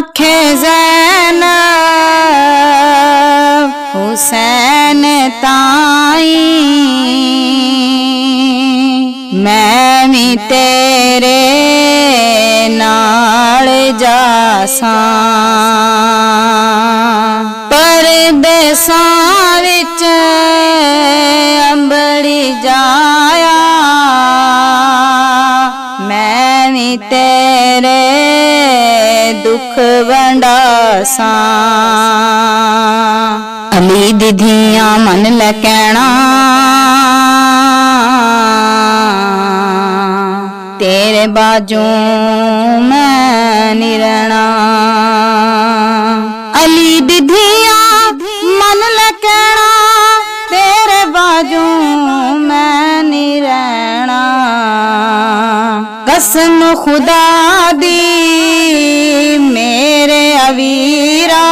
आखे ज़ैनब हुसैन ताई मैं भी तेरे नाल जासां परदेसां विच अंबड़ी जाया मैं भी तेरे दुख वंडासां अली दी धियां मन ले कहना तेरे बाजू मैं नहीं रहना अली दी धियां मन ले कहना तेरे बाजू मैं नहीं रहना कसम खुदा दी मेरे अवीरा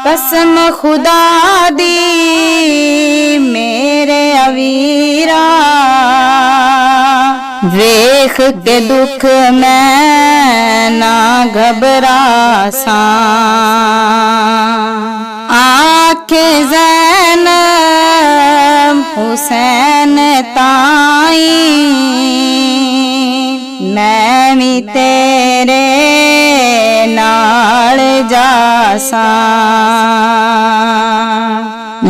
कसम खुदा दी मेरे अवीरा वेख के दुख मैं ना घबरासां आखे ज़ैनब हुसैन ताई मैं भी तेरे नाल जासां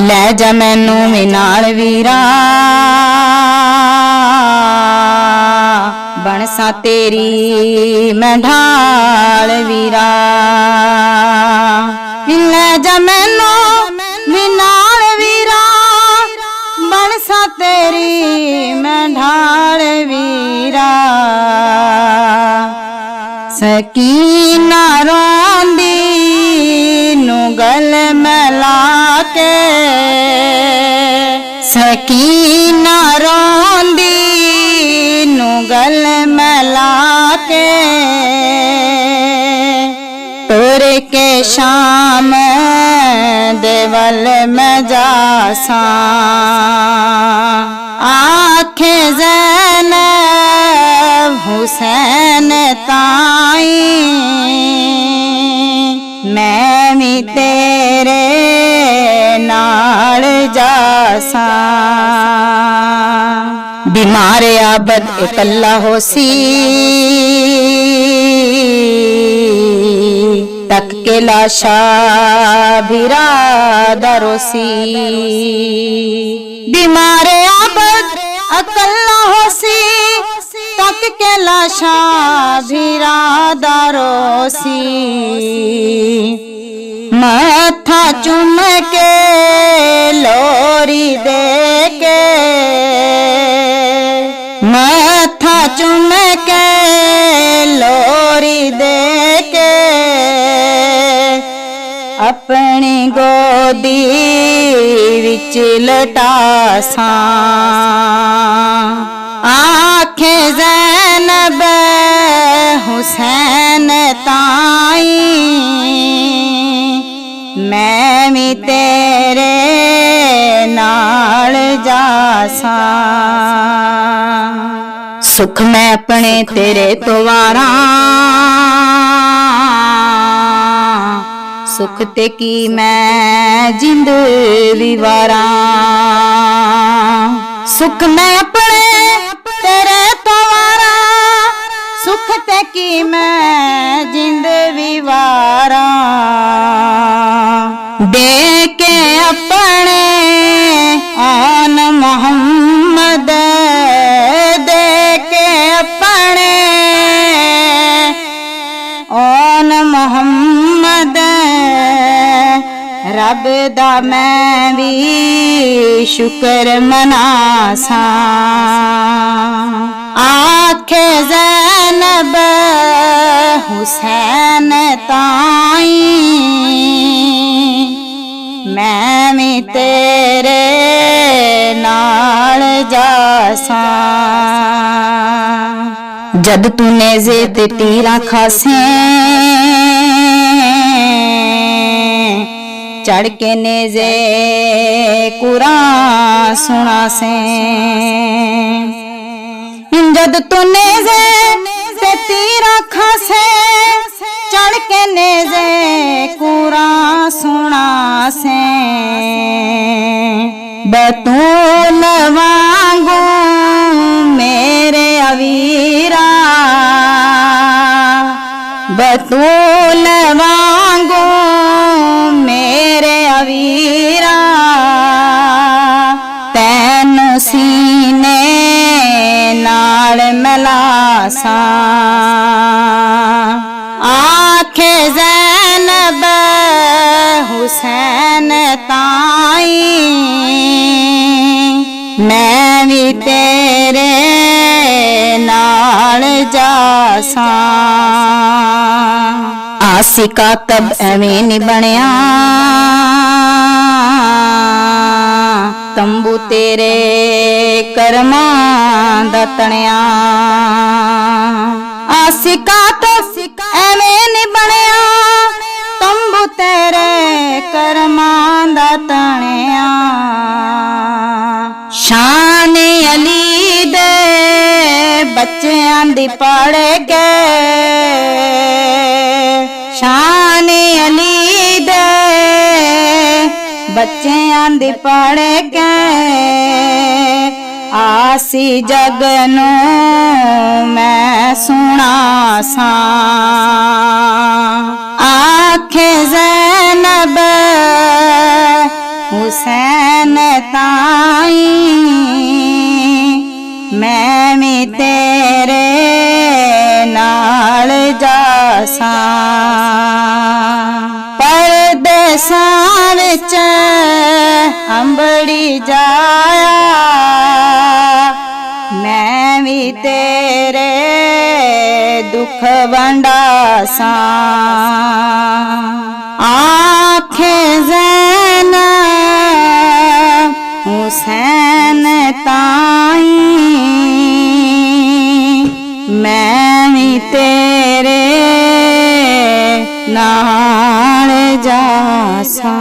ले जा मैनू भी नाल वीरा बनसा तेरी मैं ढाल वीरा ले जा मैनू भी नाल वीरा बनसा तेरी मैं ढाल वीरा सकीना रोंदी नू गल मिला के सकीना रोंदी नू गल मिला के तोरे के शाम देवल में जासां आखे ज़ैनब हुसैन ताई मैं भी तेरे नाल जासां बीमार आबद इकल्ला होसी तक के लाशा बिरादरोसी बीमार आबद अकल्ला होसी तक के लाशा बिरादरोसी माथा चुम के लोरी दे के माथा चुम के लोरी दे के अपनी गोदी विच लटासां आखे ज़ैनब हुसैन ताई मैं भी तेरे नाल जासां सुख मैं अपने तेरे तो वारा सुख ते की मैं जिंद विवारा सुख मैं अपने तेरे तो वारा सुख ते की मैं जिंद विवारा दे के अपने आन मोहम्मद दे के अपने आन मोहम्मद रब दा मैं भी शुक्र मनासां आखे ज़ैनब हुसैन ताई मैं भी तेरे नाल जासां जद तू नेज़े ते तीरा खासे चढ़ के नेज़े कुरान सुना से जद तू नेज़े ते तीरा खासे बतूल वांगू मेरे अवीरा, बतूल वांगू मेरे अवीरा, तैनू सीने नाल मिलासा। आखे ज़ैनब हुसैन ताई, मैं भी तेरे नाल जासा। आसिका कब एवें नहीं बनिया, तंबू तेरे करमां दा तणिया। आसिका तो एवें नहीं बनिया, तंबू तेरे करमां दा तणिया। शान अली दे बच्चियां दी पढ़ के, शान अली दे बच्चियां दी पढ़ के, आसी जग नूं मैं सुना सा। आखे ज़ैनब हुसैन ताई, मैं भी तेरे नाल जासा। परदेसां विच अंबड़ी जाया, मैं भी तेरे दुख वंडासा। आखे ज़ैनब हुसैन ताई, मैं भी तेरे नाल जासा।